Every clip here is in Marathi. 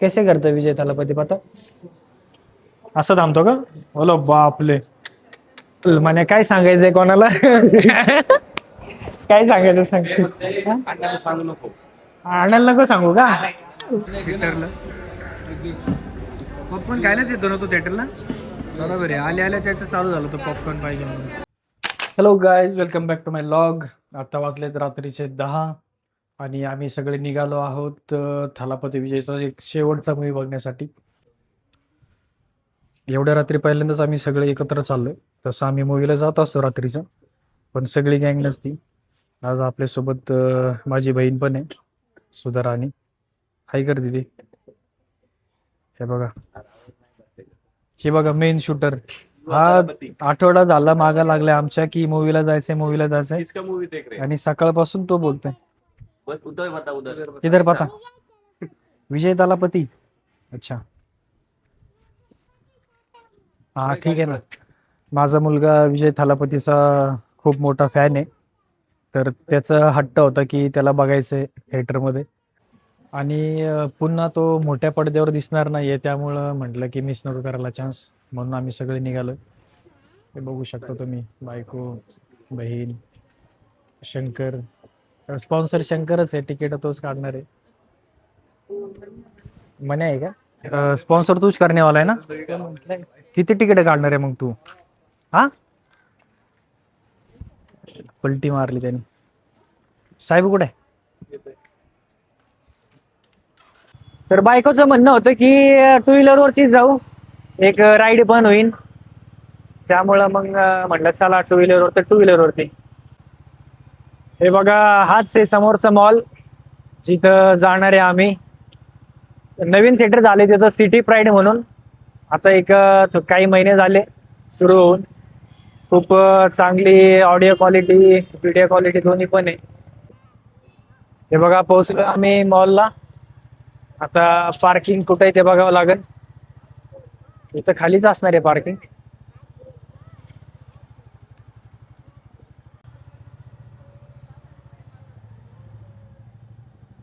कैसे करतो विजय थालापती पता असं थांबतो का? बोलो बापले. म्हणे काय सांगायचंय कोणाला? काय सांगायचं सांग. अण्णाला सांगू नको. आणायला नको सांगू का? थिएटरला पॉपकॉर्न खायलाच येतो ना तो थिएटरला. बरोबर आहे. आले आले त्याचं चालू झालं तो पॉपकॉर्न पाहिजे म्हणून. Hello guys, welcome back to my log. आता वाजलेत रात्रीचे 10 आणि आम्ही सगळे निघालो आहोत थालापती विजयचा एक शेवटचा मूवी बघण्यासाठी. एवढ्या रात्री पहिल्यांदाच आम्ही सगळे एकत्र चाललोय. तसं आम्ही मूवीला जात असतो रात्रीचं, पण सगळी गँग नसती. आज आपल्यासोबत माझी बहीण पण आहे, सुधाराणी. हाय कर दिदी. हे बघा, हे बघा मेन शूटर. हा आठवडा झाला मागा लागलाय आमच्या की मूवीला जायचंय, मूवीला जायचंय. इसका मूवी देख रहे हैं. आणि सकाळपासून तो बोलतोय. बस उधर बता, उधर इधर पता विजय थालापती. अच्छा हा ठीक आहे ना. माझा मुलगा विजय थालापतीचा खूप मोठा फॅन आहे, तर त्याचा हट्ट होता की त्याला बघायचंय थिएटरमध्ये. आणि पुन्हा तो मोठ्या पडद्यावर दिसणार नाहीये, त्यामुळं म्हटलं की मिस नको करायला चान्स, म्हणून आम्ही सगळे निघालो. हे बघू शकता तुम्ही, बायको, बहीण, शंकर. स्पॉन्सर शंकरच आहे, तिकीट तोच काढणार आहे. मने आहे का स्पॉन्सर? तूच करण्यावाला आहे ना. किती तिकीट काढणार आहे मग तू? हा, पलटी मारली त्याने. साहेब कुठे आहे? तर बायकोचं म्हणणं होतं की टू व्हीलर वरतीच जाऊ, एक राईड पण होईल. त्यामुळं मग म्हटलं चला टू व्हीलर वर, तर टू व्हीलर वरती. हे बघा, हाच आहे समोरचा मॉल जिथं जाणार आहे आम्ही. नवीन थिएटर झाले तिथं, सिटी प्राईड म्हणून. आता एक काही महिने झाले सुरू होऊन. खूप चांगली ऑडिओ क्वालिटी, व्हिडिओ क्वालिटी दोन्ही पण आहे. हे बघा, पोहोचलो आम्ही मॉलला. आता पार्किंग कुठे आहे ते बघावं लागेल. इथं खालीच असणार आहे पार्किंग.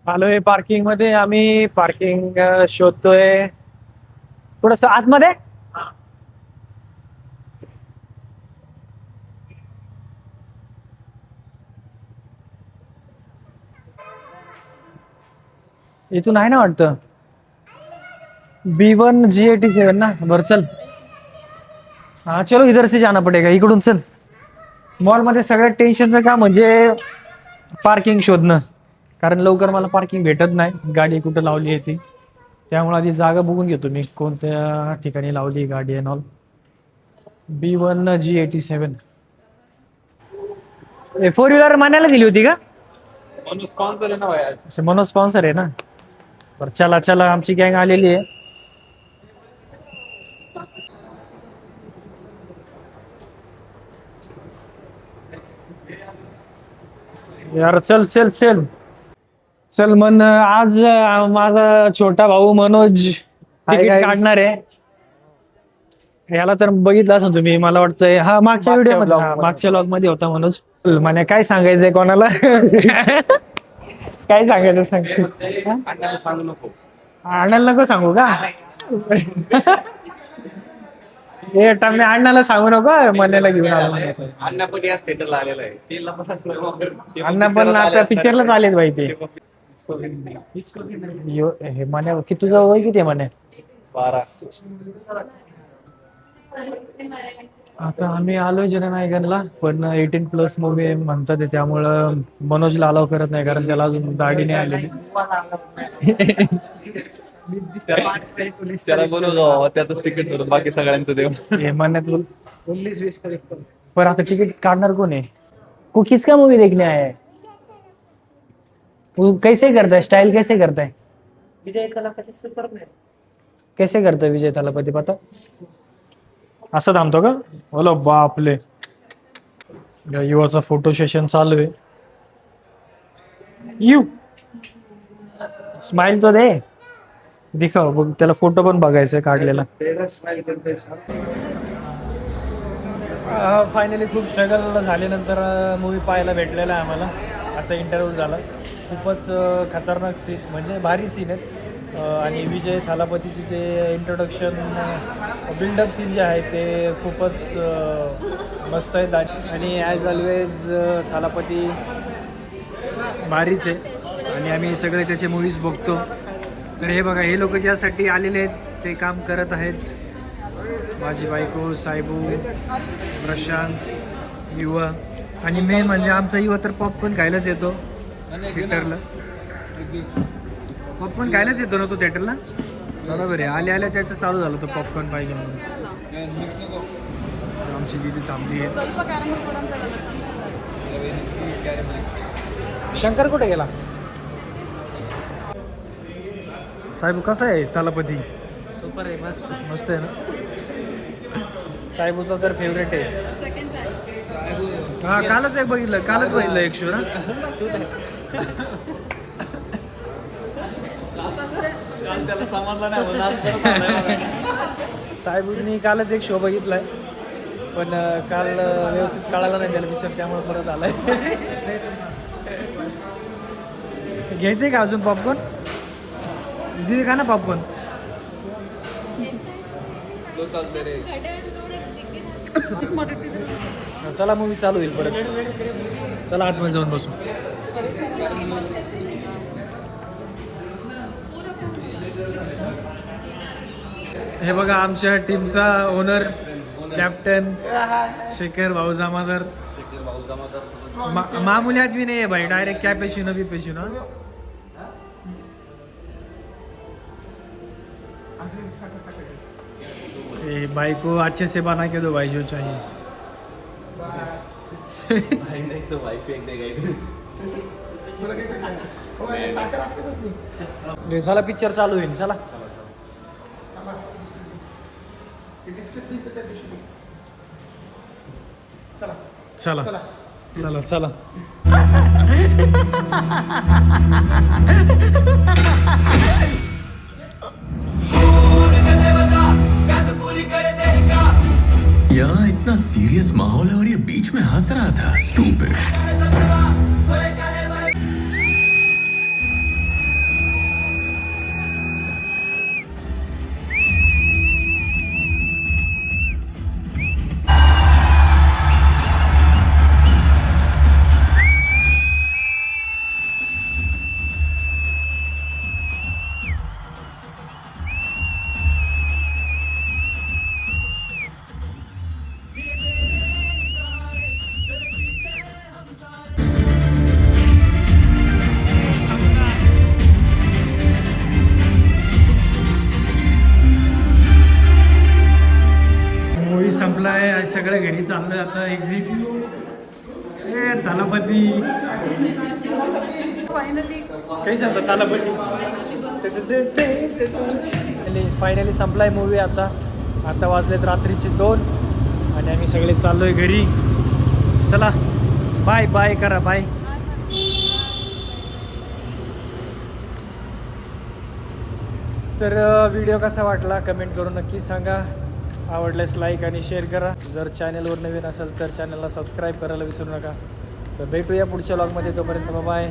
आलोय पार्किंग मध्ये. आम्ही पार्किंग शोधतोय थोडस आतमध्ये. इथून आहे ना वाटतं. B1G87 ना. बरं चल, हाँ चलो इधर से जाना पड़ेगा. इकडून चल. मॉल मध्ये सगळ्यात टेन्शनचं काम म्हणजे पार्किंग शोधणं, कारण लवकर मला पार्किंग भेटत नाही. गाडी कुठं लावली आहे ती, त्यामुळे आधी जागा बघून घेतो मी कोणत्या ठिकाणी लावली गाडी आहे. ऑल B1G87 फोर व्हीलर मानायला दिली होती का? स्पॉन्सर आहे ना भाई. अच्छा, मनोज स्पॉन्सर आहे ना. बरं चला चला, आमची गँग आलेली आहे. यार चल चल चल चल. मन आज माझा छोटा भाऊ मनोज तिकीट काढणार आहे. याला तर बघितलं असं तुम्ही, मला वाटतंय. हा मागच्या व्हिडिओ मध्ये, मागच्या व्लॉग मध्ये होता मनोज. म्हणे काय सांगायचंय कोणाला? काय सांगायचं सांग. अण्णाला सांगू नको. आणायला नको सांगू का? हे मी अण्णाला सांगू नको, मनाला घेऊन आलो. अण्णा पण याच थिएटरला आलेला आहे. अण्णा पण आता पिक्चरलाच आलेत बाई ते. हे म्हणे की तुझं वय किती म्हणे? 12. आता आम्ही आलोय जननायकनला, पण 18+ मूवी म्हणतात, त्यामुळं मनोजला अलाव करत नाही, कारण त्याला अजून दाढी नाही आलेली. त्याला बोलू त्याचं तिकीट सोडून बाकी सगळ्यांचं देऊ. हे म्हणण्यात 19-20 पर आता तिकीट काढणार कोण आहे? को किसका मूवी देखने आया है? वो कैसे करता है, स्टाइल कैसे करता है? विजय थालापती सुपर है. कैसे करता है विजय थालापती पता? असं थांबतो का? बोलो बापले. युवाचा फोटो सेशन चालू आहे. यू स्माइल तो दे, दिखाव बघ. त्याला फोटो पण बघायचा काढलेला. फायनली खूप स्ट्रगल झाल्यानंतर मूवी पाहायला भेटलेला आहे आम्हाला. आता इंटरव्ह्यू झाला. खूपच खतरनाक सीन, म्हणजे भारी सीन आहेत. आणि विजय थालापतीचे जे इंट्रोडक्शन बिल्डअप सीन जे आहे ते खूपच मस्त आहेत आणि ॲज ऑलवेज थालापती भारीच आहे आणि आम्ही सगळे त्याचे मूवीज बघतो. तर हे बघा, हे लोक ज्यासाठी आलेले आहेत ते काम करत आहेत. माझी बायको, साहेबू, प्रशांत, युवा आणि मेन म्हणजे आमचा युवा तर पॉपकॉर्न खायलाच येतो थिएटरला. पॉपकॉर्न खायलाच येतो ना तो थिएटरला. बरोबर आहे, आल्या त्याचं चालू झालं होतं पॉपकॉर्न पाहिजे म्हणून. आमची दिदी थांबली आहे. शंकर कुठे गेला? साहेब कसं आहे थालापती? सुपर आहे, मस्त. मस्त आहे ना. साहेबूचा तर फेवरेट आहे. हा कालच बघितलं एक शो ना. त्याला समजलं नाही. साहेबूंनी कालच एक शो बघितलाय पण काल व्यवस्थित कळाला नाही त्याला पिक्चर, त्यामुळे परत आलाय. घ्यायचंय का अजून पॉपकॉर्न? दिदी खा ना पॉपकॉर्न. चला मूवी चालू होईल परत. चला आतमध्ये जाऊन बसू. हे बघा आमच्या टीमचा ओनर कॅप्टन शेखर भाऊ जमादार. मामूली आदमी नाही आहे भाई, डायरेक्ट कॅपेशिनो बिपेशिनो. भाई को अच्छे से बना के दो भाई जो चाहिए. भाई नाही तो भाई फेक देगा. चला पिक्चर चालू होईल. चला चला चला चला. यहाँ इतना सीरियस माहौल है और ये बीच में हंस रहा था. स्टूपिड. मूवी संपलाय, सगळ्या घरी चाललोय आता. एक्झिट थालापती काही सांगतो थालापती. फायनली संपलाय मूवी. आता वाजलेत रात्रीचे 2 आणि आम्ही सगळे चाललोय घरी. चला बाय बाय करा, बाय. तर व्हिडिओ कसा वाटला कमेंट करून नक्की सांगा. आवडल्यास लाईक आणि शेअर करा. जर चॅनलवर नवीन असेल तर चॅनलला सबस्क्राईब करायला विसरू नका. तर भेटूया पुढच्या व्लॉगमध्ये. तोपर्यंत बाय.